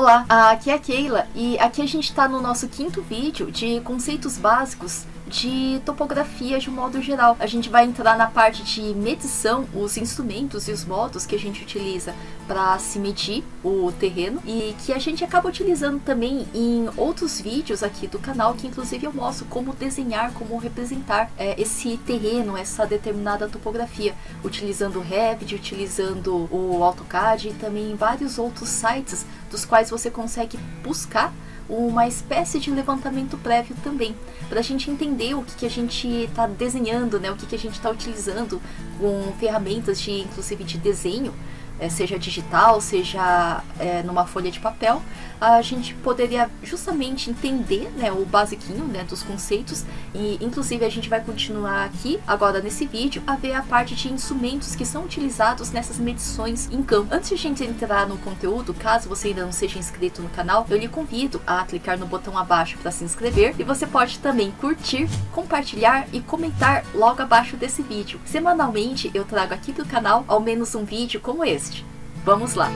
Olá, aqui é a Keila e aqui a gente está no nosso 5º vídeo de conceitos básicos de topografia de um modo geral. A gente vai entrar na parte de medição, os instrumentos e os modos que a gente utiliza para se medir o terreno e que a gente acaba utilizando também em outros vídeos aqui do canal, que inclusive eu mostro como desenhar, como representar esse terreno, essa determinada topografia, utilizando o Revit, utilizando o AutoCAD e também vários outros sites dos quais você consegue buscar uma espécie de levantamento prévio também, para a gente entender o que a gente está desenhando, né? O que a gente está utilizando com ferramentas inclusive de desenho, seja digital, seja numa folha de papel. A gente poderia justamente entender, né, o basiquinho, né, dos conceitos, e inclusive a gente vai continuar aqui agora nesse vídeo a ver a parte de instrumentos que são utilizados nessas medições em campo. Antes de a gente entrar no conteúdo, caso você ainda não seja inscrito no canal, eu lhe convido a clicar no botão abaixo para se inscrever, e você pode também curtir, compartilhar e comentar logo abaixo desse vídeo. Semanalmente eu trago aqui do canal ao menos um vídeo como este. Vamos lá!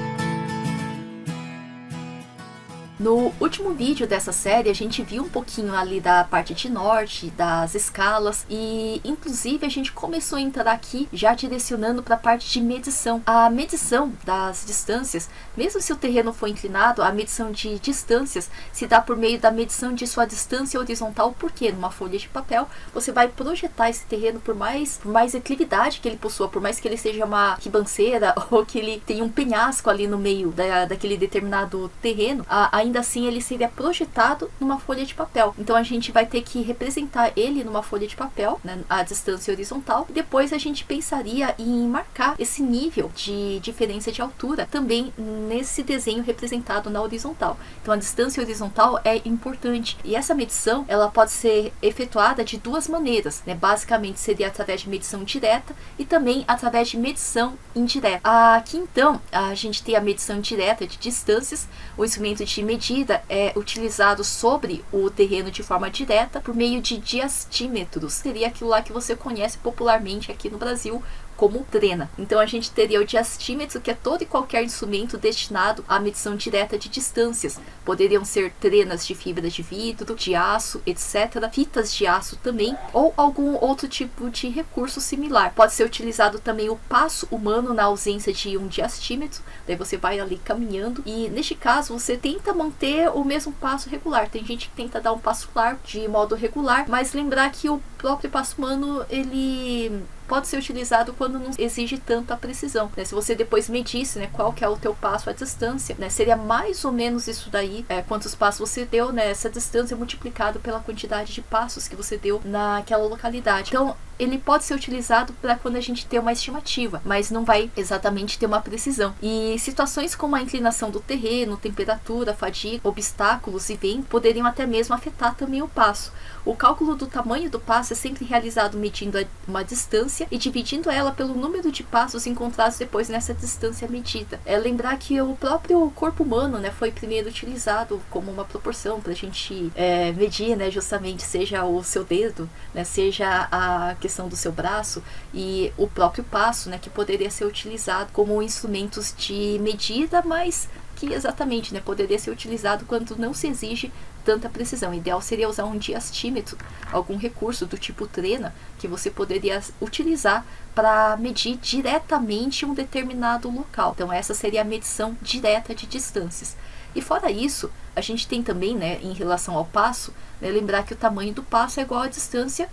No último vídeo dessa série a gente viu um pouquinho ali da parte de norte, das escalas, e inclusive a gente começou a entrar aqui já direcionando para a parte de medição. A medição das distâncias, mesmo se o terreno for inclinado, a medição de distâncias se dá por meio da medição de sua distância horizontal, porque numa folha de papel você vai projetar esse terreno por mais declividade que ele possua, por mais que ele seja uma ribanceira ou que ele tenha um penhasco ali no meio daquele determinado terreno, ainda assim ele seria projetado numa folha de papel. Então a gente vai ter que representar ele numa folha de papel, né, a distância horizontal, e depois a gente pensaria em marcar esse nível de diferença de altura também nesse desenho representado na horizontal. Então a distância horizontal é importante, e essa medição ela pode ser efetuada de duas maneiras, né? Basicamente seria através de medição direta e também através de medição indireta. Aqui então a gente tem a medição direta de distâncias. O instrumento de medida é utilizado sobre o terreno de forma direta por meio de diastímetros. Seria aquilo lá que você conhece popularmente aqui no Brasil como trena. Então a gente teria o diastímetro, que é todo e qualquer instrumento destinado à medição direta de distâncias. Poderiam ser trenas de fibra de vidro, de aço, etc. Fitas de aço também, ou algum outro tipo de recurso similar. Pode ser utilizado também o passo humano na ausência de um diastímetro. Daí você vai ali caminhando e neste caso você tenta manter o mesmo passo regular. Tem gente que tenta dar um passo largo de modo regular, mas lembrar que o próprio passo humano ele pode ser utilizado quando não exige tanta precisão, né? Se você depois medisse, né, qual que é o teu passo à distância, né, seria mais ou menos isso daí, quantos passos você deu, né, essa distância multiplicado pela quantidade de passos que você deu naquela localidade. Então ele pode ser utilizado para quando a gente tem uma estimativa, mas não vai exatamente ter uma precisão. E situações como a inclinação do terreno, temperatura, fadiga, obstáculos e vento poderiam até mesmo afetar também o passo. O cálculo do tamanho do passo é sempre realizado medindo uma distância e dividindo ela pelo número de passos encontrados depois nessa distância medida. Lembrar que o próprio corpo humano, né, foi primeiro utilizado como uma proporção para a gente medir, né, justamente, seja o seu dedo, né, seja a questão do seu braço, e o próprio passo, né, que poderia ser utilizado como instrumentos de medida, mas que exatamente, né, poderia ser utilizado quando não se exige tanta precisão. O ideal seria usar um diastímetro, algum recurso do tipo trena, que você poderia utilizar para medir diretamente um determinado local. Então essa seria a medição direta de distâncias. E fora isso, a gente tem também, né, em relação ao passo, né, lembrar que o tamanho do passo é igual à distância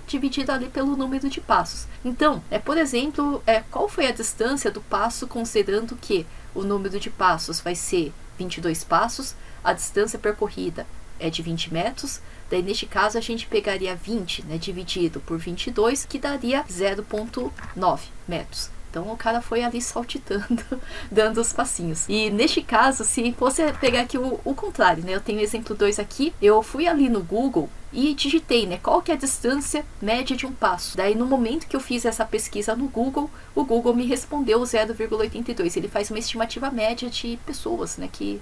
dividido ali pelo número de passos. Então, por exemplo, qual foi a distância do passo, considerando que o número de passos vai ser 22 passos, a distância percorrida é de 20 metros, daí neste caso a gente pegaria 20, né, dividido por 22, que daria 0,9 metros. Então o cara foi ali saltitando, dando os passinhos. E neste caso, se você pegar aqui o contrário, né? Eu tenho o exemplo 2 aqui. Eu fui ali no Google e digitei, né, qual que é a distância média de um passo. Daí no momento que eu fiz essa pesquisa no Google, o Google me respondeu 0,82. Ele faz uma estimativa média de pessoas, né, que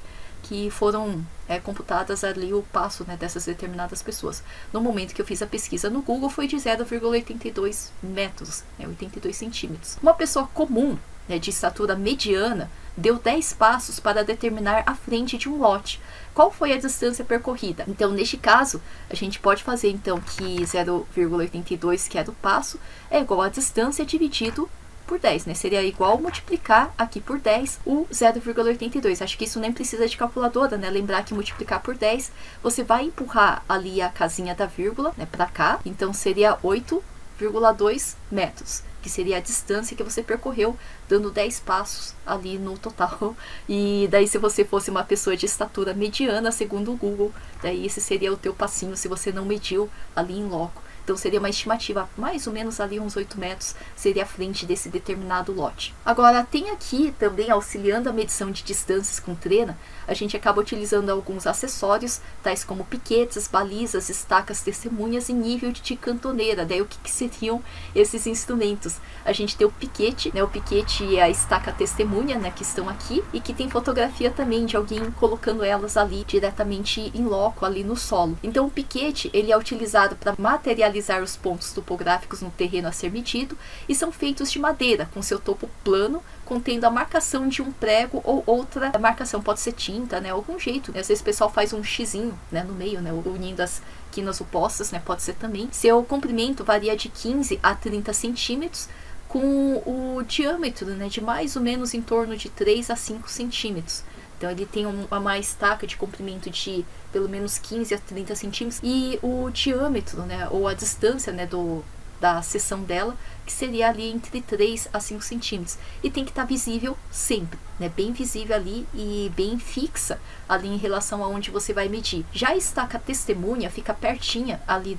foram computadas ali o passo, né, dessas determinadas pessoas. No momento que eu fiz a pesquisa no Google foi de 0,82 metros, 82 centímetros. Uma pessoa comum né, de estatura mediana deu 10 passos para determinar a frente de um lote. Qual foi a distância percorrida? Então, neste caso, a gente pode fazer então que 0,82, que é do passo, é igual a distância dividido por 10, né? Seria igual multiplicar aqui por 10 o 0,82. Acho que isso nem precisa de calculadora, né? Lembrar que multiplicar por 10, você vai empurrar ali a casinha da vírgula, né, para cá. Então, seria 8,2 metros, que seria a distância que você percorreu, dando 10 passos ali no total. E daí, se você fosse uma pessoa de estatura mediana, segundo o Google, daí esse seria o teu passinho se você não mediu ali em loco. Então seria uma estimativa, mais ou menos ali uns 8 metros, seria a frente desse determinado lote. Agora, tem aqui também, auxiliando a medição de distâncias com trena, a gente acaba utilizando alguns acessórios, tais como piquetes, balizas, estacas, testemunhas e nível de cantoneira. Daí o que seriam esses instrumentos? A gente tem o piquete, né? O piquete e a estaca testemunha, né, que estão aqui, e que tem fotografia também de alguém colocando elas ali diretamente em loco, ali no solo. Então o piquete, ele é utilizado para materializar os pontos topográficos no terreno a ser medido, e são feitos de madeira, com seu topo plano, contendo a marcação de um prego ou outra marcação, pode ser tinta, né, algum jeito, né? Às vezes o pessoal faz um xizinho, né, no meio, né, unindo as quinas opostas, né, pode ser também. Seu comprimento varia de 15 a 30 centímetros, com o diâmetro, né, de mais ou menos em torno de 3 a 5 centímetros. Então ele tem uma estaca de comprimento de pelo menos 15 a 30 centímetros, e o diâmetro, né, ou a distância, né, da seção dela, que seria ali entre 3 a 5 centímetros. E tem que estar visível sempre, né, bem visível ali e bem fixa ali em relação a onde você vai medir. Já a estaca testemunha fica pertinha ali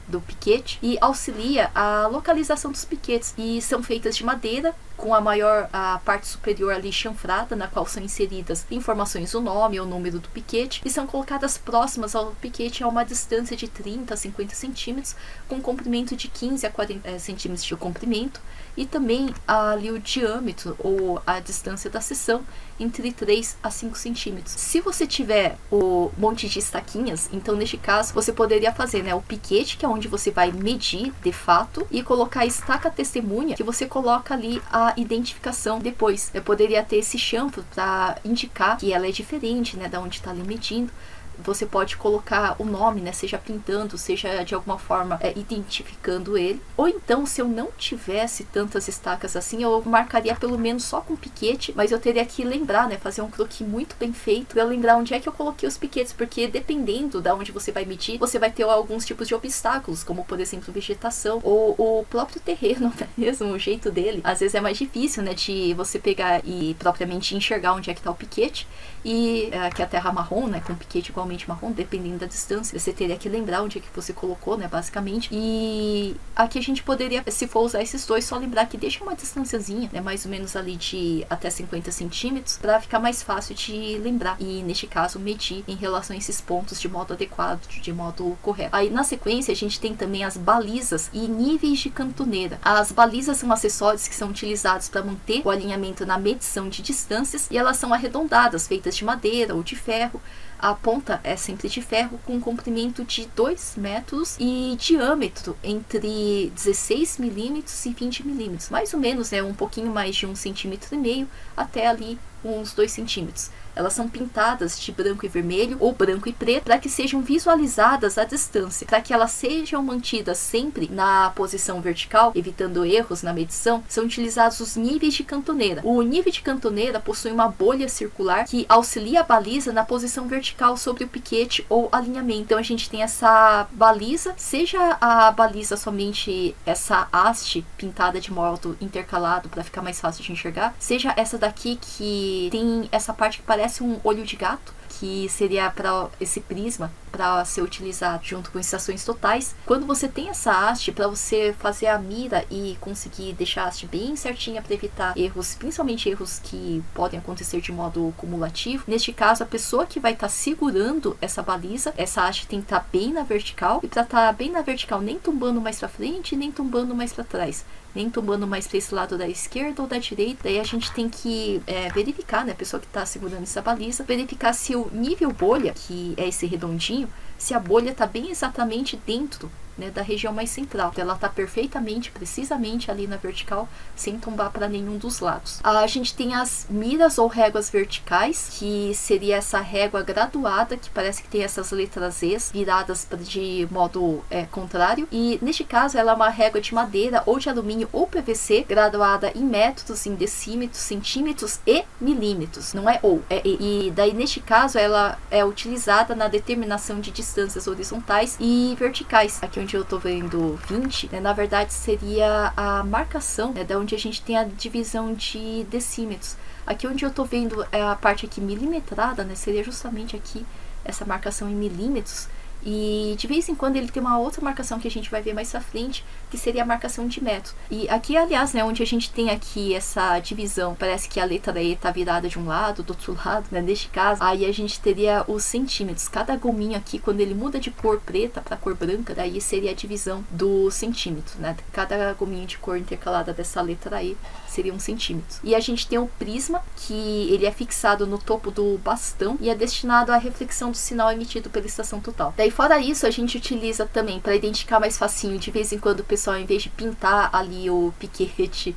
do piquete e auxilia a localização dos piquetes, e são feitas de madeira, com a parte superior ali chanfrada, na qual são inseridas informações do nome ou número do piquete, e são colocadas próximas ao piquete a uma distância de 30 a 50 centímetros, com comprimento de 15 a 40 centímetros de comprimento, e também ali o diâmetro ou a distância da seção entre 3 a 5 centímetros. Se você tiver o monte de estaquinhas, então neste caso você poderia fazer, né, o piquete, que é onde você vai medir de fato, e colocar a estaca testemunha, que você coloca ali a identificação depois. Eu poderia ter esse chanfro para indicar que ela é diferente, né, da onde está ali medindo. Você pode colocar o nome, né, seja pintando, seja de alguma forma identificando ele. Ou então, se eu não tivesse tantas estacas assim, eu marcaria pelo menos só com piquete, mas eu teria que lembrar, né, fazer um croquis muito bem feito para eu lembrar onde é que eu coloquei os piquetes, porque dependendo da onde você vai medir, você vai ter alguns tipos de obstáculos, como por exemplo vegetação, ou o próprio terreno, né, mesmo o jeito dele. Às vezes é mais difícil, né, de você pegar e propriamente enxergar onde é que está o piquete, e que é a terra marrom, né, com piquete igualmente marrom, dependendo da distância, você teria que lembrar onde é que você colocou, né, basicamente. E aqui a gente poderia, se for usar esses dois, só lembrar que deixa uma distânciazinha, né, mais ou menos ali de até 50 centímetros, para ficar mais fácil de lembrar, e neste caso medir em relação a esses pontos de modo adequado, de modo correto. Aí na sequência a gente tem também as balizas e níveis de cantoneira. As balizas são acessórios que são utilizados para manter o alinhamento na medição de distâncias, e elas são arredondadas, feitas de madeira ou de ferro. A ponta é sempre de ferro, com comprimento de 2 metros e diâmetro entre 16 milímetros e 20 milímetros. Mais ou menos, um pouquinho mais de 1,5 centímetro até ali uns 2 centímetros. Elas são pintadas de branco e vermelho ou branco e preto para que sejam visualizadas à distância. Para que elas sejam mantidas sempre na posição vertical, evitando erros na medição, são utilizados os níveis de cantoneira. O nível de cantoneira possui uma bolha circular que auxilia a baliza na posição vertical sobre o piquete ou alinhamento. Então a gente tem essa baliza, seja a baliza somente essa haste pintada de modo intercalado para ficar mais fácil de enxergar, seja essa daqui que tem essa parte que parece um olho de gato, que seria para esse prisma para ser utilizado junto com estações totais. Quando você tem essa haste, para você fazer a mira e conseguir deixar a haste bem certinha para evitar erros, principalmente erros que podem acontecer de modo cumulativo, neste caso a pessoa que vai estar segurando essa baliza, essa haste tem que estar bem na vertical, e para estar bem na vertical, nem tombando mais para frente, nem tombando mais para trás, nem tombando mais para esse lado da esquerda ou da direita. Daí a gente tem que verificar, né, a pessoa que está segurando essa baliza, verificar se o nível bolha, que é esse redondinho, se a bolha está bem exatamente dentro né, da região mais central. Então, ela está perfeitamente, precisamente ali na vertical, sem tombar para nenhum dos lados. A gente tem as miras ou réguas verticais, que seria essa régua graduada, que parece que tem essas letras E viradas de modo contrário. E neste caso, ela é uma régua de madeira ou de alumínio ou PVC, graduada em metros, em decímetros, centímetros e milímetros. Não é ou, é e. E daí, neste caso, ela é utilizada na determinação de distâncias horizontais e verticais. Aqui onde eu tô vendo 20, né, na verdade seria a marcação, né, da onde a gente tem a divisão de decímetros. Aqui onde eu tô vendo a parte aqui milimetrada, né, seria justamente aqui essa marcação em milímetros. E de vez em quando ele tem uma outra marcação que a gente vai ver mais pra frente, que seria a marcação de metro. E aqui, aliás, né, onde a gente tem aqui essa divisão, parece que a letra E tá virada de um lado, do outro lado, né, neste caso, aí a gente teria os centímetros. Cada gominho aqui, quando ele muda de cor preta pra cor branca, daí seria a divisão do centímetro, né. Cada gominho de cor intercalada dessa letra E seria 1 centímetro. E a gente tem o prisma, que ele é fixado no topo do bastão e é destinado à reflexão do sinal emitido pela estação total. Daí, fora isso, a gente utiliza também para identificar mais facinho. De vez em quando o pessoal, em vez de pintar ali o piquete,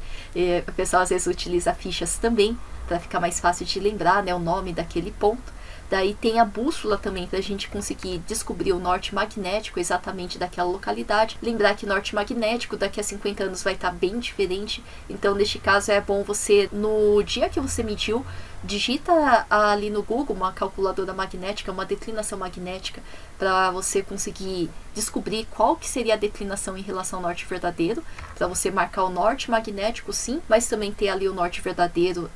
o pessoal às vezes utiliza fichas também, para ficar mais fácil de lembrar, né, o nome daquele ponto. Daí tem a bússola também, para a gente conseguir descobrir o norte magnético exatamente daquela localidade. Lembrar que norte magnético daqui a 50 anos vai estar bem diferente. Então, neste caso, é bom você, no dia que você mediu, digita ali no Google uma calculadora magnética, uma declinação magnética, para você conseguir descobrir qual que seria a declinação em relação ao norte verdadeiro, para você marcar o norte magnético, sim, mas também ter ali o norte verdadeiro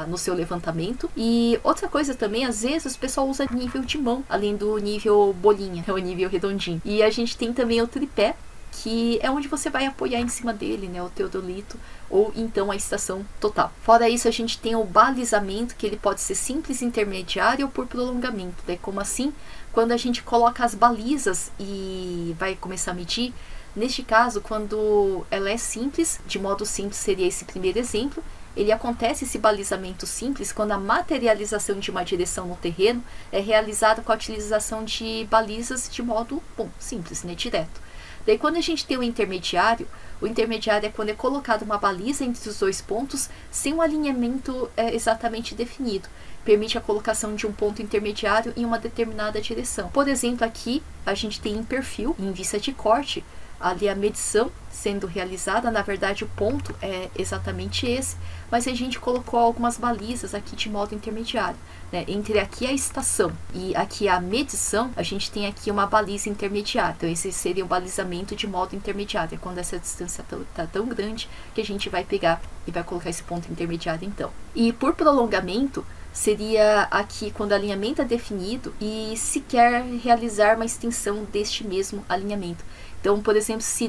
no seu levantamento. E outra coisa também, às vezes o pessoal usa nível de mão, além do nível bolinha, o nível redondinho. E a gente tem também o tripé, que é onde você vai apoiar em cima dele, né, o teodolito, ou então a estação total. Fora isso, a gente tem o balizamento, que ele pode ser simples, intermediário ou por prolongamento. Daí, como assim? Quando a gente coloca as balizas e vai começar a medir, neste caso, quando ela é simples, de modo simples seria esse primeiro exemplo, ele acontece, esse balizamento simples, quando a materialização de uma direção no terreno é realizada com a utilização de balizas de modo simples, né, direto. Daí, quando a gente tem o intermediário é quando é colocada uma baliza entre os dois pontos sem um alinhamento exatamente definido. Permite a colocação de um ponto intermediário em uma determinada direção. Por exemplo, aqui a gente tem em perfil, em vista de corte, ali a medição sendo realizada. Na verdade, o ponto é exatamente esse, mas a gente colocou algumas balizas aqui de modo intermediário, né? Entre aqui a estação e aqui a medição, a gente tem aqui uma baliza intermediária. Então, esse seria o balizamento de modo intermediário, é quando essa distância está tão grande que a gente vai pegar e vai colocar esse ponto intermediário, então. E por prolongamento, seria aqui quando o alinhamento é definido e se quer realizar uma extensão deste mesmo alinhamento. Então, por exemplo, se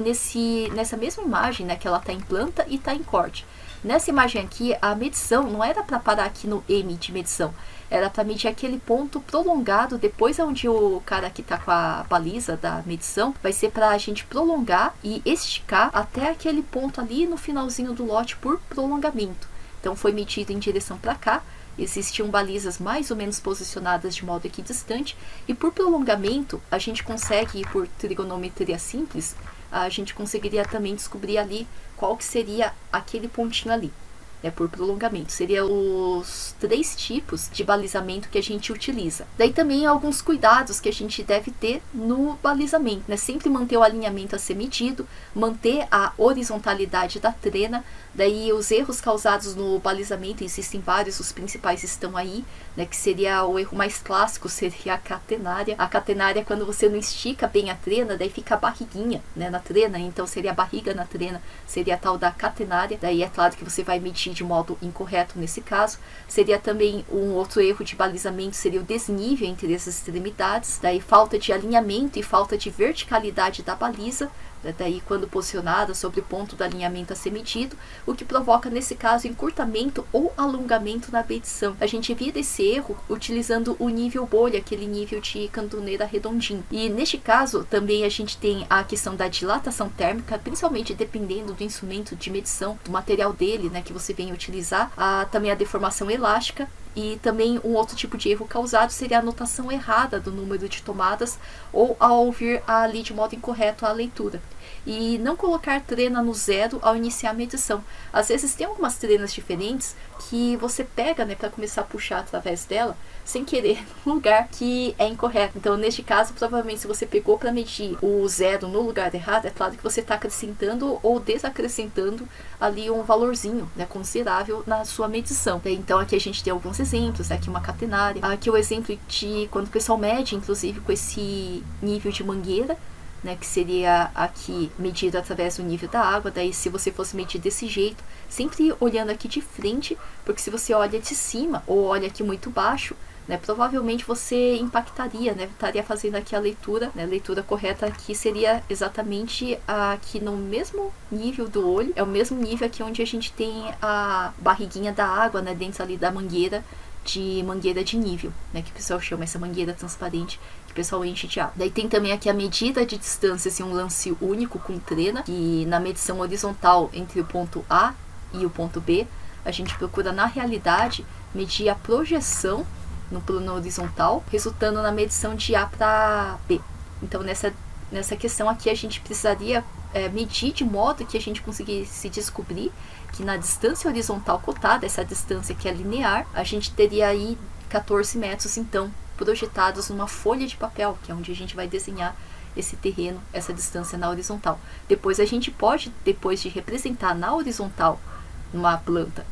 nessa mesma imagem, né, que ela está em planta e está em corte. Nessa imagem aqui, a medição não era para parar aqui no M de medição, era para medir aquele ponto prolongado, depois onde o cara que está com a baliza da medição, vai ser para a gente prolongar e esticar até aquele ponto ali no finalzinho do lote por prolongamento. Então, foi medido em direção para cá. Existiam balizas mais ou menos posicionadas de modo equidistante, e por prolongamento a gente consegue, por trigonometria simples, a gente conseguiria também descobrir ali qual que seria aquele pontinho ali, né, por prolongamento. Seria os 3 tipos de balizamento que a gente utiliza. Daí também alguns cuidados que a gente deve ter no balizamento, né? Sempre manter o alinhamento a ser medido, manter a horizontalidade da trena. Daí os erros causados no balizamento, existem vários, os principais estão aí, né, que seria o erro mais clássico, seria a catenária. A catenária é quando você não estica bem a trena, daí fica a barriguinha, né, na trena, então seria a barriga na trena, seria a tal da catenária. Daí é claro que você vai medir de modo incorreto nesse caso. Seria também um outro erro de balizamento, seria o desnível entre as extremidades, daí falta de alinhamento e falta de verticalidade da baliza, daí quando posicionada sobre o ponto do alinhamento a ser medido, o que provoca nesse caso encurtamento ou alongamento na medição. A gente evita esse erro utilizando o nível bolha, aquele nível de cantoneira redondinho. E neste caso também a gente tem a questão da dilatação térmica, principalmente dependendo do instrumento de medição, do material dele, né, que você vem utilizar. Também a deformação elástica E também um outro tipo de erro causado seria a anotação errada do número de tomadas ou ao ouvir ali de modo incorreto a leitura. E não colocar trena no 0 ao iniciar a medição. Às vezes tem algumas trenas diferentes que você pega, né, para começar a puxar através dela, sem querer, no lugar que é incorreto. Então, neste caso, provavelmente se você pegou para medir o 0 no lugar errado, é claro que você está acrescentando ou desacrescentando ali um valorzinho, né, considerável na sua medição. Então, aqui a gente tem alguns exemplos, aqui uma catenária. Aqui o exemplo de quando o pessoal mede, inclusive, com esse nível de mangueira, né, que seria aqui medido através do nível da água. Daí, se você fosse medir desse jeito, sempre olhando aqui de frente, porque se você olha de cima ou olha aqui muito baixo, né, provavelmente você impactaria, né, estaria fazendo aqui a leitura, né, a leitura correta aqui seria exatamente aqui no mesmo nível do olho, é o mesmo nível aqui onde a gente tem a barriguinha da água, né, dentro ali da mangueira de nível, né, que o pessoal chama essa mangueira transparente, que o pessoal enche de água. Daí tem também aqui a medida de distância, assim, um lance único com trena, que na medição horizontal entre o ponto A e o ponto B, a gente procura na realidade medir a projeção no plano horizontal, resultando na medição de A para B. Então nessa questão aqui a gente precisaria medir de modo que a gente conseguisse descobrir que na distância horizontal cotada, essa distância que é linear, a gente teria aí 14 metros, então, projetados numa folha de papel, que é onde a gente vai desenhar esse terreno, essa distância na horizontal. Depois a gente pode, depois de representar na horizontal, numa planta,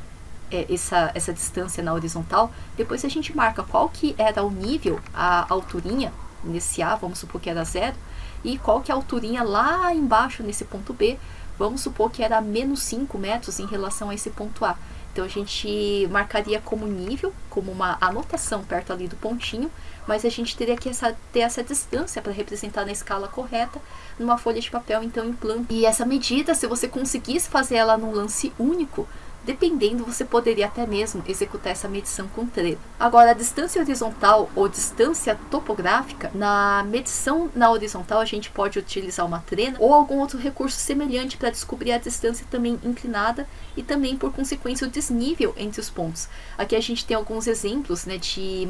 essa distância na horizontal, depois a gente marca qual que era o nível, a alturinha, nesse A, vamos supor que era 0, e qual que é a alturinha lá embaixo nesse ponto B, vamos supor que era menos 5 metros em relação a esse ponto A. Então a gente marcaria como nível, como uma anotação perto ali do pontinho, mas a gente teria que ter essa distância para representar na escala correta numa folha de papel, então em planta. E essa medida, se você conseguisse fazer ela num lance único, dependendo, você poderia até mesmo executar essa medição com trena. Agora, a distância horizontal ou distância topográfica, na medição na horizontal a gente pode utilizar uma trena ou algum outro recurso semelhante para descobrir a distância também inclinada e também, por consequência, o desnível entre os pontos. Aqui a gente tem alguns exemplos, né, de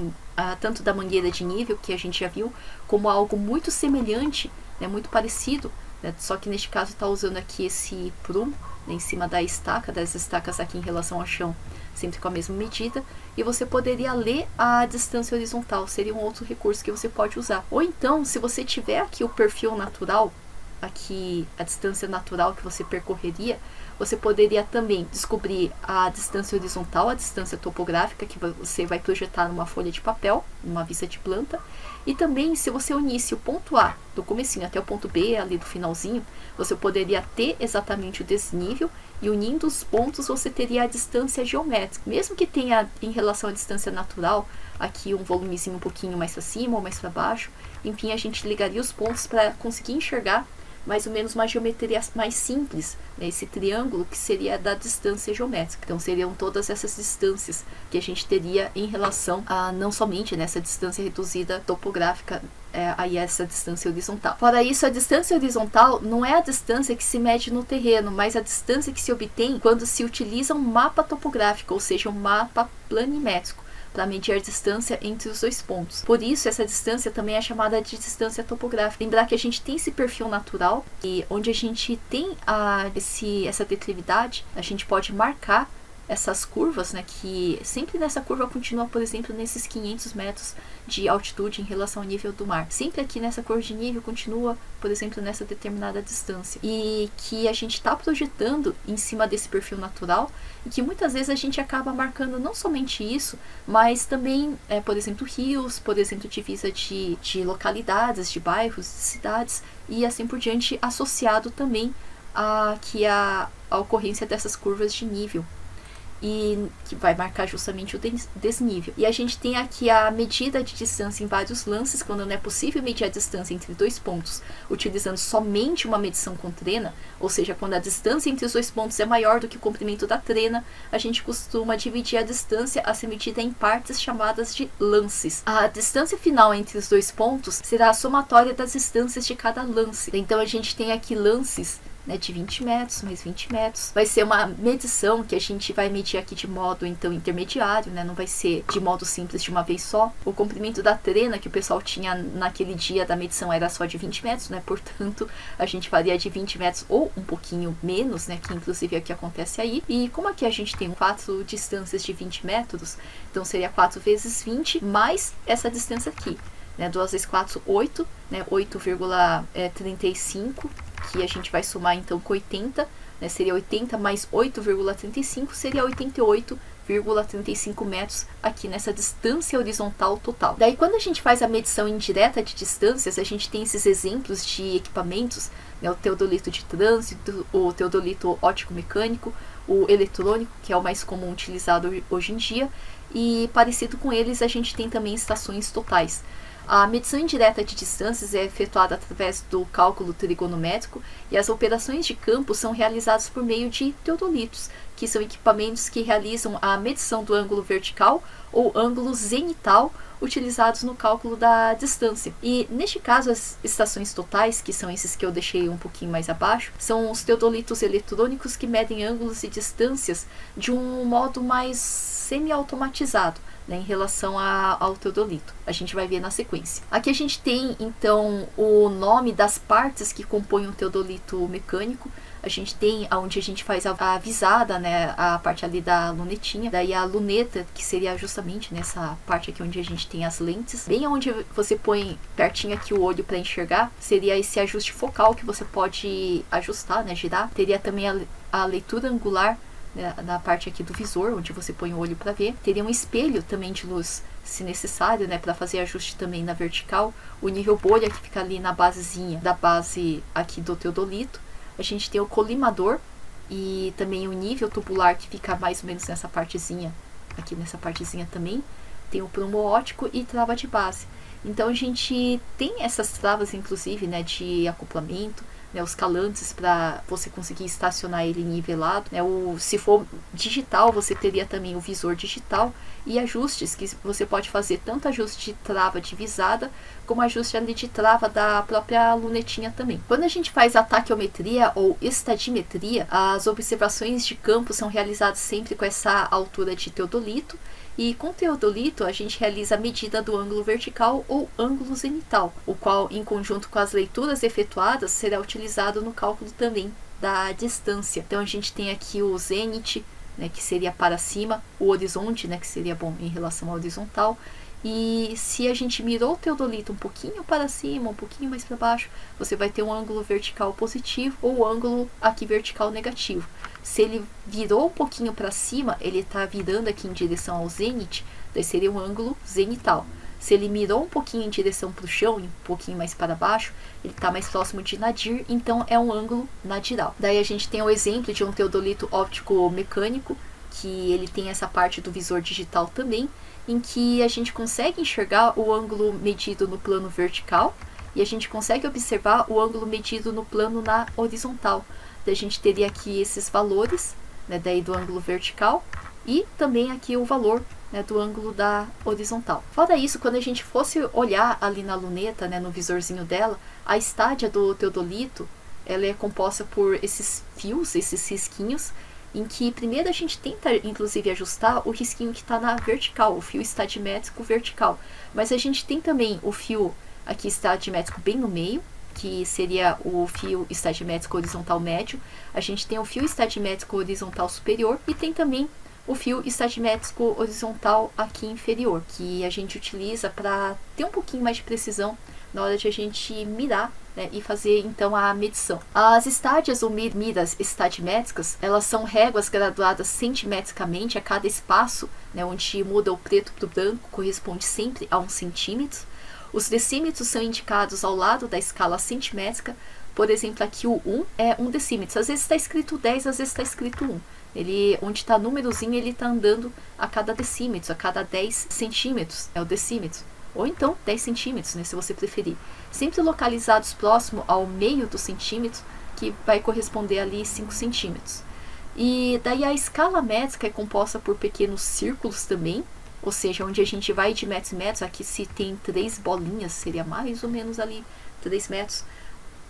tanto da mangueira de nível, que a gente já viu, como algo muito semelhante, né, muito parecido, né, só que neste caso está usando aqui esse prumo, né, em cima da estaca, das estacas aqui em relação ao chão, sempre com a mesma medida, e você poderia ler a distância horizontal, seria um outro recurso que você pode usar. Ou então, se você tiver aqui o perfil natural, aqui a distância natural que você percorreria, você poderia também descobrir a distância horizontal, a distância topográfica que você vai projetar numa folha de papel, numa vista de planta, e também se você unisse o ponto A do comecinho até o ponto B, ali do finalzinho, você poderia ter exatamente o desnível, e unindo os pontos você teria a distância geométrica. Mesmo que tenha em relação à distância natural, aqui um volumezinho um pouquinho mais para cima ou mais para baixo, enfim, a gente ligaria os pontos para conseguir enxergar mais ou menos uma geometria mais simples, né, esse triângulo que seria da distância geométrica. Então seriam todas essas distâncias que a gente teria em relação a não somente nessa distância reduzida topográfica, aí essa distância horizontal. Fora isso, a distância horizontal não é a distância que se mede no terreno, mas a distância que se obtém quando se utiliza um mapa topográfico, ou seja, um mapa planimétrico, para medir a distância entre os dois pontos. Por isso, essa distância também é chamada de distância topográfica. Lembrar que a gente tem esse perfil natural, e onde a gente tem essa declividade, a gente pode marcar essas curvas, né, que sempre nessa curva continua, por exemplo, nesses 500 metros de altitude em relação ao nível do mar. Sempre aqui nessa curva de nível continua, por exemplo, nessa determinada distância. E que a gente está projetando em cima desse perfil natural, e que muitas vezes a gente acaba marcando não somente isso, mas também, por exemplo, rios, por exemplo, divisa de localidades, de bairros, de cidades, e assim por diante, associado também a ocorrência dessas curvas de nível, e que vai marcar justamente o desnível. E a gente tem aqui a medida de distância em vários lances, quando não é possível medir a distância entre dois pontos utilizando somente uma medição com trena, ou seja, quando a distância entre os dois pontos é maior do que o comprimento da trena, a gente costuma dividir a distância a ser medida em partes chamadas de lances. A distância final entre os dois pontos será a somatória das distâncias de cada lance. Então a gente tem aqui lances né, de 20 metros, mais 20 metros. Vai ser uma medição que a gente vai medir aqui de modo, então, intermediário, né, não vai ser de modo simples de uma vez só. O comprimento da trena que o pessoal tinha naquele dia da medição era só de 20 metros, né, portanto, a gente faria de 20 metros ou um pouquinho menos, né, que inclusive é o que acontece aí. E como aqui a gente tem 4 distâncias de 20 metros, então seria 4 vezes 20 mais essa distância aqui, né, 2 vezes 4, 8, né, 8,35, que a gente vai somar então com 80, né, seria 80 mais 8,35, seria 88,35 metros aqui nessa distância horizontal total. Daí quando a gente faz a medição indireta de distâncias, a gente tem esses exemplos de equipamentos, né, o teodolito de trânsito, o teodolito óptico-mecânico, o eletrônico, que é o mais comum utilizado hoje em dia, e parecido com eles a gente tem também estações totais. A medição indireta de distâncias é efetuada através do cálculo trigonométrico e as operações de campo são realizadas por meio de teodolitos, que são equipamentos que realizam a medição do ângulo vertical ou ângulo zenital utilizados no cálculo da distância. E neste caso as estações totais, que são esses que eu deixei um pouquinho mais abaixo, são os teodolitos eletrônicos que medem ângulos e distâncias de um modo mais semi-automatizado, né, em relação ao teodolito. A gente vai ver na sequência. Aqui a gente tem então o nome das partes que compõem o teodolito mecânico. A gente tem onde a gente faz a visada, né, a parte ali da lunetinha, daí a luneta, que seria justamente nessa parte aqui onde a gente tem as lentes, bem onde você põe pertinho aqui o olho para enxergar, seria esse ajuste focal que você pode ajustar, né, girar. Teria também a leitura angular, né, na parte aqui do visor, onde você põe o olho para ver. Teria um espelho também de luz, se necessário, né, para fazer ajuste também na vertical. O nível bolha que fica ali na basezinha da base aqui do teodolito. A gente tem o colimador e também o nível tubular que fica mais ou menos nessa partezinha, aqui nessa partezinha também. Tem o prumo óptico e trava de base. Então a gente tem essas travas, inclusive, né, de acoplamento, né, os calantes para você conseguir estacionar ele nivelado, né, se for digital, você teria também o visor digital e ajustes que você pode fazer, tanto ajuste de trava de visada, como ajuste ali de trava da própria lunetinha também. Quando a gente faz a taquiometria ou estadimetria, as observações de campo são realizadas sempre com essa altura de teodolito. E com teodolito a gente realiza a medida do ângulo vertical ou ângulo zenital, o qual, em conjunto com as leituras efetuadas, será utilizado no cálculo também da distância. Então a gente tem aqui o zênite, né, que seria para cima, o horizonte, né, que seria bom em relação ao horizontal. E se a gente mirou o teodolito um pouquinho para cima, um pouquinho mais para baixo, você vai ter um ângulo vertical positivo ou o ângulo aqui vertical negativo. Se ele virou um pouquinho para cima, ele está virando aqui em direção ao zênite, daí seria um ângulo zenital. Se ele mirou um pouquinho em direção para o chão e um pouquinho mais para baixo, ele está mais próximo de nadir, então é um ângulo nadiral. Daí a gente tem o exemplo de um teodolito óptico mecânico, que ele tem essa parte do visor digital também, em que a gente consegue enxergar o ângulo medido no plano vertical e a gente consegue observar o ângulo medido no plano na horizontal. Daí a gente teria aqui esses valores, né, daí do ângulo vertical e também aqui o valor, né, do ângulo da horizontal. Fora isso, quando a gente fosse olhar ali na luneta, né, no visorzinho dela, a estádia do teodolito, ela é composta por esses fios, esses risquinhos, em que primeiro a gente tenta inclusive ajustar o risquinho que está na vertical, o fio estadimétrico vertical, mas a gente tem também o fio aqui estadimétrico bem no meio, que seria o fio estadimétrico horizontal médio, a gente tem o fio estadimétrico horizontal superior e tem também o fio estadimétrico horizontal aqui inferior, que a gente utiliza para ter um pouquinho mais de precisão na hora de a gente mirar, né, e fazer então a medição. As estádias ou miras estadimétricas, elas são réguas graduadas centimetricamente a cada espaço, né, onde muda o preto para o branco, corresponde sempre a 1 centímetro. Os decímetros são indicados ao lado da escala centimétrica. Por exemplo, aqui o 1 é 1 decímetro. Às vezes está escrito 10, às vezes está escrito 1. Ele, onde está númerozinho, ele está andando a cada decímetro, a cada 10 centímetros, é o decímetro. Ou então 10 centímetros, né, se você preferir. Sempre localizados próximo ao meio do centímetro, que vai corresponder ali 5 centímetros. E daí a escala métrica é composta por pequenos círculos também, ou seja, onde a gente vai de metros em metros. Aqui se tem 3 bolinhas, seria mais ou menos ali 3 metros.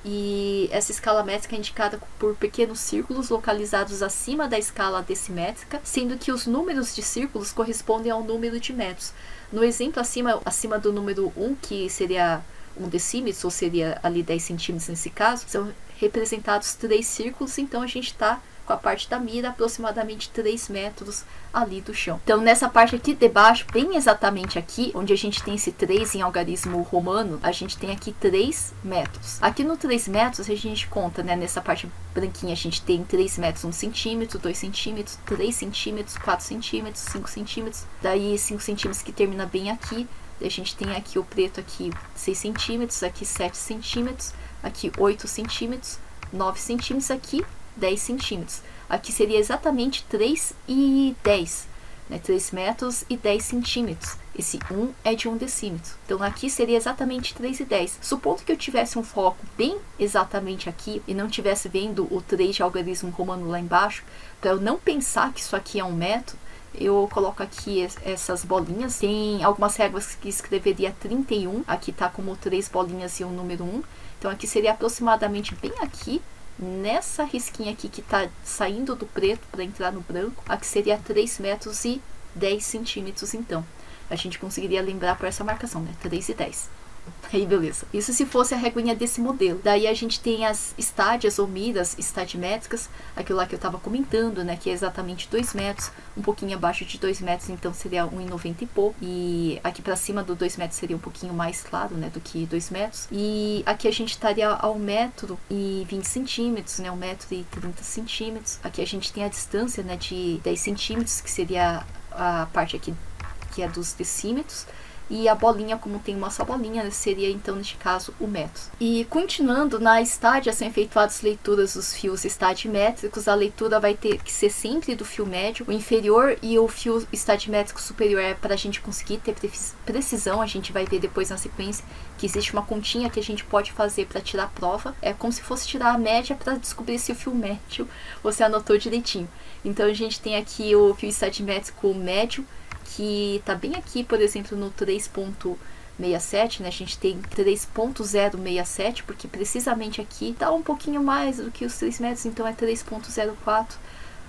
E essa escala métrica é indicada por pequenos círculos localizados acima da escala decimétrica, sendo que os números de círculos correspondem ao número de metros. No exemplo acima do número 1, que seria 1 decímetro, ou seria ali 10 centímetros nesse caso, são representados 3 círculos, então a gente está com a parte da mira aproximadamente 3 metros ali do chão. Então nessa parte aqui de baixo, bem exatamente aqui, onde a gente tem esse 3 em algarismo romano, a gente tem aqui 3 metros. Aqui no 3 metros a gente conta, né, nessa parte branquinha a gente tem 3 metros, 1 centímetro, 2 centímetros, 3 centímetros, 4 centímetros, 5 centímetros, daí 5 centímetros que termina bem aqui. A gente tem aqui o preto aqui 6 centímetros, aqui 7 centímetros, aqui 8 centímetros, 9 centímetros, aqui 10 centímetros. Aqui seria exatamente 3 e 10, né? 3 metros e 10 centímetros. Esse 1 é de 1 decímetro. Então aqui seria exatamente 3 e 10. Supondo que eu tivesse um foco bem exatamente aqui e não estivesse vendo o 3 de algarismo romano lá embaixo, para eu não pensar que isso aqui é 1 metro, eu coloco aqui essas bolinhas. Tem algumas regras que escreveria 31. Aqui tá como 3 bolinhas e um número 1. Então aqui seria aproximadamente bem aqui, nessa risquinha aqui que tá saindo do preto para entrar no branco. Aqui seria 3 metros e 10 centímetros então. A gente conseguiria lembrar por essa marcação, né? 3 e 10. Aí beleza. Isso se fosse a reguinha desse modelo. Daí a gente tem as estádias ou miras estadimétricas, aquilo lá que eu estava comentando, né, que é exatamente 2 metros, um pouquinho abaixo de 2 metros, então seria 1,90 e pouco. E aqui para cima do 2 metros seria um pouquinho mais claro, né, do que 2 metros. E aqui a gente estaria ao 1,20 centímetros, né, 1,30 centímetros. Aqui a gente tem a distância, né, de 10 centímetros, que seria a parte aqui que é dos decímetros. E a bolinha, como tem uma só bolinha, seria então neste caso o metro. E continuando, na estádia são efetuadas leituras dos fios estadimétricos. A leitura vai ter que ser sempre do fio médio, o inferior, e o fio estadimétrico superior é para a gente conseguir ter precisão. A gente vai ver depois na sequência que existe uma continha que a gente pode fazer para tirar a prova. É como se fosse tirar a média para descobrir se o fio médio você anotou direitinho. Então a gente tem aqui o fio estadimétrico médio, que está bem aqui, por exemplo, no 3.67, né? A gente tem 3.067, porque precisamente aqui está um pouquinho mais do que os 3 metros, então é 3.04.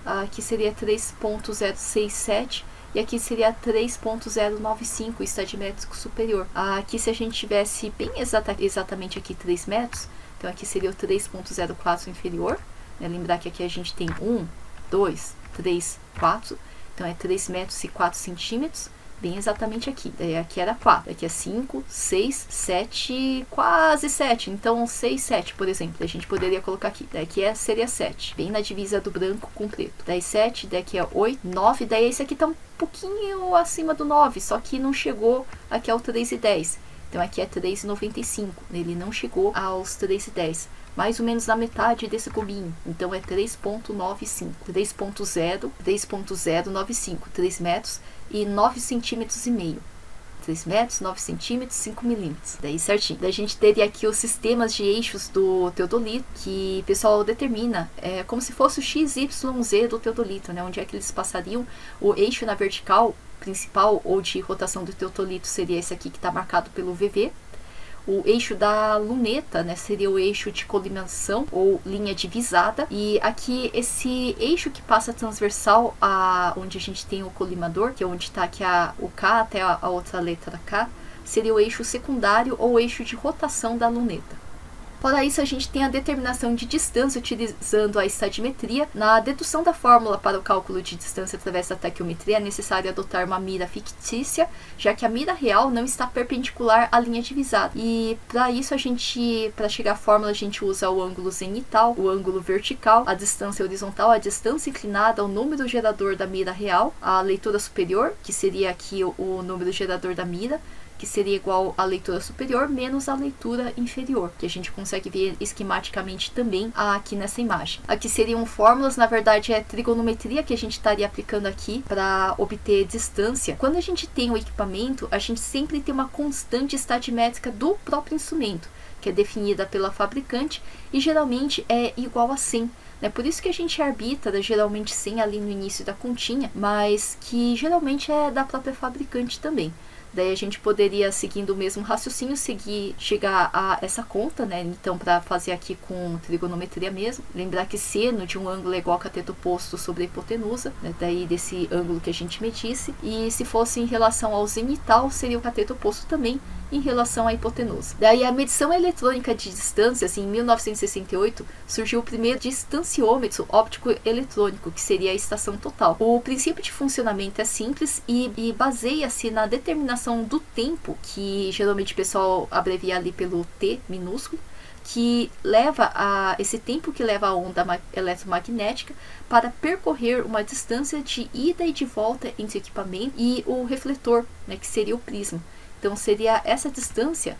Aqui seria 3.067 e aqui seria 3.095, o estadimétrico superior. Aqui, se a gente tivesse bem exatamente aqui 3 metros, então aqui seria o 3.04 inferior, né? Lembrar que aqui a gente tem 1, 2, 3, 4. Então é 3 metros e 4 centímetros, bem exatamente aqui. Daí aqui era 4, aqui é 5, 6, 7, quase 7. Então 6, 7, por exemplo, a gente poderia colocar aqui. Daí aqui seria 7, bem na divisa do branco com preto. Daí 7, daí aqui é 8, 9, daí esse aqui tá um pouquinho acima do 9, só que não chegou aqui ao 3 e 10. Então aqui é 3,95, ele não chegou aos 3 e 10. Mais ou menos na metade desse cubinho, então é 3.95, 3.095, 3 metros e 9 centímetros e meio. 3 metros, 9 centímetros, 5 milímetros. Daí certinho. Daí a gente teria aqui os sistemas de eixos do teodolito, que o pessoal determina como se fosse o XYZ do teodolito, né? Onde é que eles passariam. O eixo na vertical principal ou de rotação do teodolito seria esse aqui que está marcado pelo VV. O eixo da luneta, né, seria o eixo de colimação ou linha divisada. E aqui esse eixo que passa transversal onde a gente tem o colimador, que é onde está aqui o K até a outra letra K, seria o eixo secundário ou eixo de rotação da luneta. Para isso, a gente tem a determinação de distância utilizando a estadimetria. Na dedução da fórmula para o cálculo de distância através da taquiometria, é necessário adotar uma mira fictícia, já que a mira real não está perpendicular à linha divisada. E para isso, para chegar à fórmula, a gente usa o ângulo zenital, o ângulo vertical, a distância horizontal, a distância inclinada, o número gerador da mira real, a leitura superior, que seria aqui o número gerador da mira, que seria igual à leitura superior menos a leitura inferior, que a gente consegue ver esquematicamente também aqui nessa imagem. Aqui seriam fórmulas, na verdade é trigonometria que a gente estaria aplicando aqui para obter distância. Quando a gente tem o equipamento, a gente sempre tem uma constante estadimétrica do próprio instrumento, que é definida pela fabricante e geralmente é igual a 100. Por isso que a gente arbitra geralmente 100 ali no início da continha, mas que geralmente é da própria fabricante também. Daí a gente poderia, seguindo o mesmo raciocínio, chegar a essa conta, né? Então, para fazer aqui com trigonometria mesmo, lembrar que seno de um ângulo é igual a cateto oposto sobre a hipotenusa, né? Daí desse ângulo que a gente medisse. E se fosse em relação ao zenital, seria o cateto oposto também em relação à hipotenusa. Daí a medição eletrônica de distâncias, em 1968, surgiu o primeiro distanciômetro óptico eletrônico, que seria a estação total. O princípio de funcionamento é simples e baseia-se na determinação do tempo, que geralmente o pessoal abrevia ali pelo T minúsculo, que leva esse tempo que leva a onda eletromagnética para percorrer uma distância de ida e de volta entre o equipamento e o refletor, né, que seria o prisma. Então seria essa distância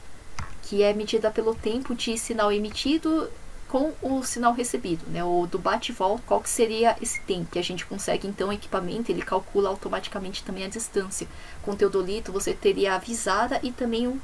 que é medida pelo tempo de sinal emitido com o sinal recebido, né, o do bate e volta. Qual que seria esse tempo? Que a gente consegue, então, o equipamento, ele calcula automaticamente também a distância. Com o teodolito você teria a visada e também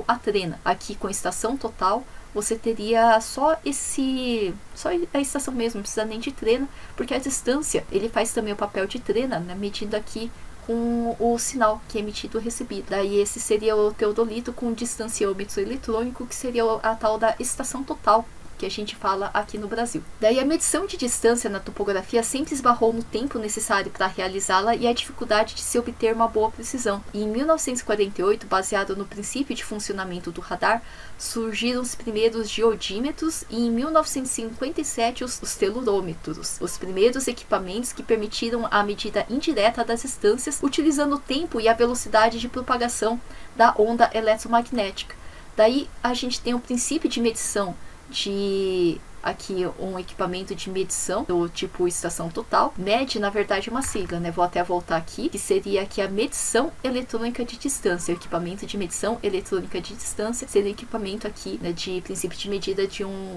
a trena. Aqui com a estação total, você teria só a estação mesmo, não precisa nem de trena, porque a distância, ele faz também o papel de trena, né, medindo aqui com o sinal que é emitido ou recebido. Daí esse seria o teodolito com distanciômetro eletrônico, que seria a tal da estação total, que a gente fala aqui no Brasil. Daí a medição de distância na topografia sempre esbarrou no tempo necessário para realizá-la e a dificuldade de se obter uma boa precisão. E em 1948, baseado no princípio de funcionamento do radar, surgiram os primeiros geodímetros e em 1957 os telurômetros, os primeiros equipamentos que permitiram a medida indireta das distâncias utilizando o tempo e a velocidade de propagação da onda eletromagnética. Daí a gente tem o princípio de medição de aqui um equipamento de medição do tipo estação total. MED, na verdade, é uma sigla, né? Vou até voltar aqui, que seria aqui a medição eletrônica de distância. O equipamento de medição eletrônica de distância seria o equipamento aqui, né, de princípio de medida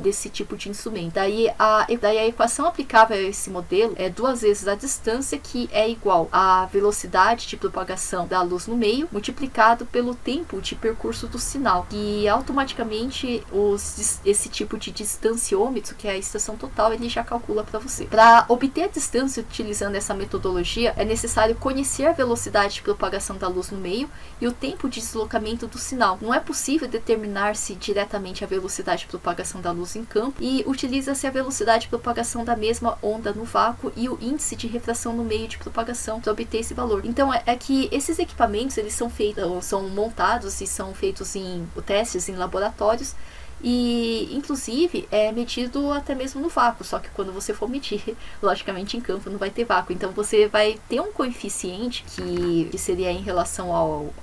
desse tipo de instrumento. Daí a equação aplicável a esse modelo é 2 vezes a distância, que é igual à velocidade de propagação da luz no meio, multiplicado pelo tempo de percurso do sinal. E automaticamente esse tipo de distanciômetro, que é a estação total, ele já calcula para você. Para obter a distância utilizando essa metodologia, é necessário conhecer a velocidade de propagação da luz no meio e o tempo de deslocamento do sinal. Não é possível determinar-se diretamente a velocidade de propagação da luz em campo e utiliza-se a velocidade de propagação da mesma onda no vácuo e o índice de refração no meio de propagação para obter esse valor. Então é que esses equipamentos, eles são montados e são feitos em testes em laboratórios. E, inclusive, é medido até mesmo no vácuo, só que quando você for medir, logicamente em campo não vai ter vácuo. Então você vai ter um coeficiente que seria em relação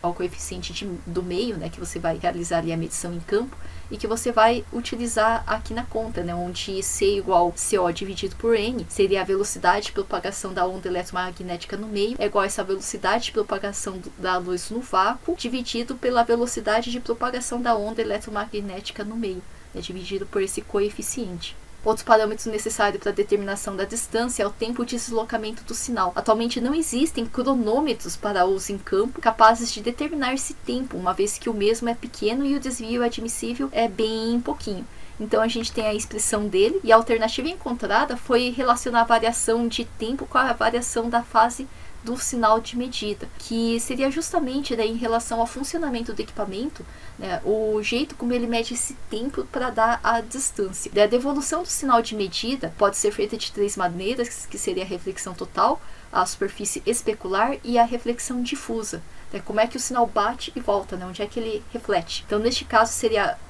ao coeficiente do meio, né, que você vai realizar ali a medição em campo, e que você vai utilizar aqui na conta, né, onde C igual CO dividido por N seria a velocidade de propagação da onda eletromagnética no meio, é igual a essa velocidade de propagação da luz no vácuo, dividido pela velocidade de propagação da onda eletromagnética no meio, né, dividido por esse coeficiente. Outros parâmetros necessários para a determinação da distância é o tempo de deslocamento do sinal. Atualmente não existem cronômetros para uso em campo capazes de determinar esse tempo, uma vez que o mesmo é pequeno e o desvio admissível é bem pouquinho. Então a gente tem a expressão dele, e a alternativa encontrada foi relacionar a variação de tempo com a variação da fase do sinal de medida, que seria justamente, né, em relação ao funcionamento do equipamento, né, o jeito como ele mede esse tempo para dar a distância. A devolução do sinal de medida pode ser feita de 3 maneiras, que seria a reflexão total, a superfície especular e a reflexão difusa. Como é que o sinal bate e volta, né? Onde é que ele reflete. Então, neste caso,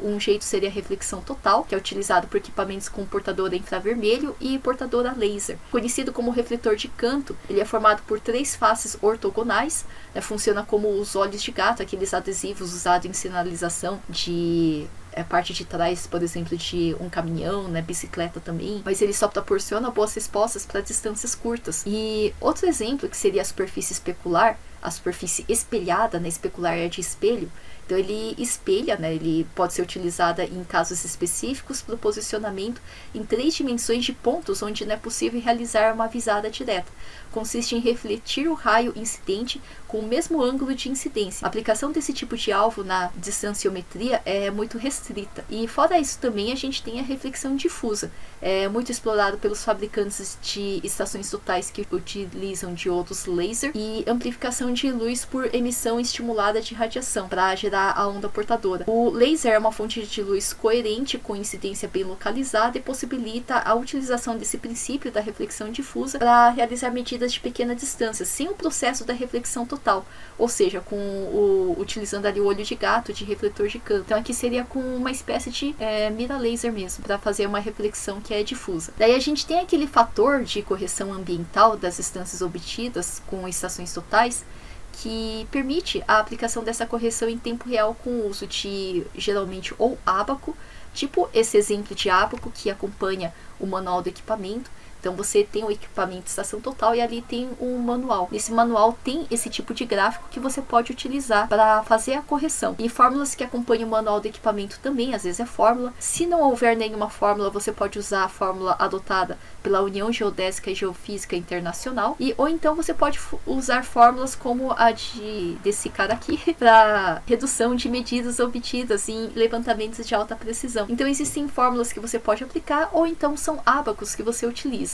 um jeito seria a reflexão total, que é utilizado por equipamentos com portadora infravermelho e portadora laser. Conhecido como refletor de canto, ele é formado por 3 faces ortogonais, né? Funciona como os olhos de gato, aqueles adesivos usados em sinalização de parte de trás, por exemplo, de um caminhão, né, bicicleta também, mas ele só proporciona boas respostas para distâncias curtas. E outro exemplo, que seria a superfície especular, a superfície espelhada, né, especular é de espelho, então ele espelha, né, ele pode ser utilizada em casos específicos para o posicionamento em 3 dimensões de pontos onde não é possível realizar uma visada direta. Consiste em refletir o raio incidente com o mesmo ângulo de incidência. A aplicação desse tipo de alvo na distanciometria é muito restrita. E fora isso também a gente tem a reflexão difusa. É muito explorado pelos fabricantes de estações totais que utilizam diodos laser e amplificação de luz por emissão estimulada de radiação para gerar a onda portadora. O laser é uma fonte de luz coerente com incidência bem localizada e possibilita a utilização desse princípio da reflexão difusa para realizar medidas de pequena distância, sem o processo da reflexão total, ou seja, utilizando ali o olho de gato de refletor de campo. Então aqui seria com uma espécie de mira laser mesmo, para fazer uma reflexão que é difusa. Daí a gente tem aquele fator de correção ambiental das distâncias obtidas com estações totais, que permite a aplicação dessa correção em tempo real com o uso de, geralmente, ou ábaco, tipo esse exemplo de ábaco que acompanha o manual do equipamento. Então você tem o equipamento de estação total e ali tem um manual. Nesse manual tem esse tipo de gráfico que você pode utilizar para fazer a correção. E fórmulas que acompanham o manual do equipamento também, às vezes é fórmula. Se não houver nenhuma fórmula, você pode usar a fórmula adotada pela União Geodésica e Geofísica Internacional. Ou então você pode usar fórmulas como a desse cara aqui para redução de medidas obtidas em levantamentos de alta precisão. Então existem fórmulas que você pode aplicar ou então são ábacos que você utiliza.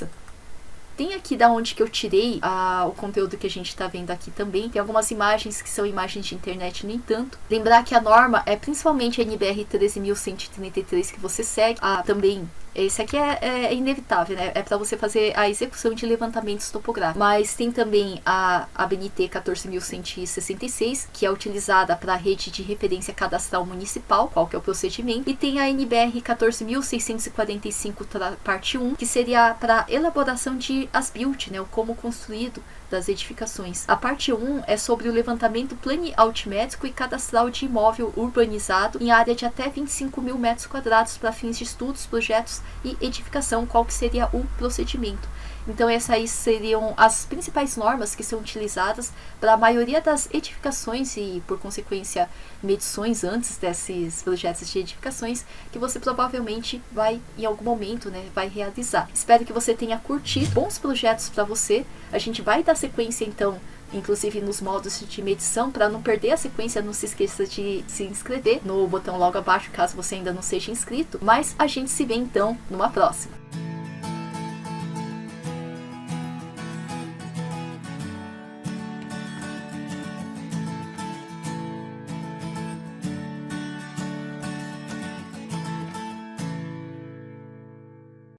Tem aqui da onde que eu tirei o conteúdo que a gente está vendo aqui também. Tem algumas imagens que são imagens de internet, no entanto. Lembrar que a norma é principalmente a NBR 13133 que você segue. Também, esse aqui é inevitável, né? É para você fazer a execução de levantamentos topográficos. Mas tem também a ABNT 14166, que é utilizada para a rede de referência cadastral municipal, qual que é o procedimento. E tem a NBR 14645, parte 1, que seria para elaboração de as-built, né? O como construído das edificações. A parte 1 é sobre o levantamento planialtimétrico e cadastral de imóvel urbanizado em área de até 25 mil metros quadrados para fins de estudos, projetos e edificação, qual que seria o procedimento. Então essas aí seriam as principais normas que são utilizadas para a maioria das edificações e, por consequência, medições antes desses projetos de edificações que você provavelmente vai, em algum momento, né, vai realizar. Espero que você tenha curtido, bons projetos para você. A gente vai dar sequência, então, inclusive nos modos de medição. Para não perder a sequência, não se esqueça de se inscrever no botão logo abaixo, caso você ainda não seja inscrito. Mas a gente se vê, então, numa próxima.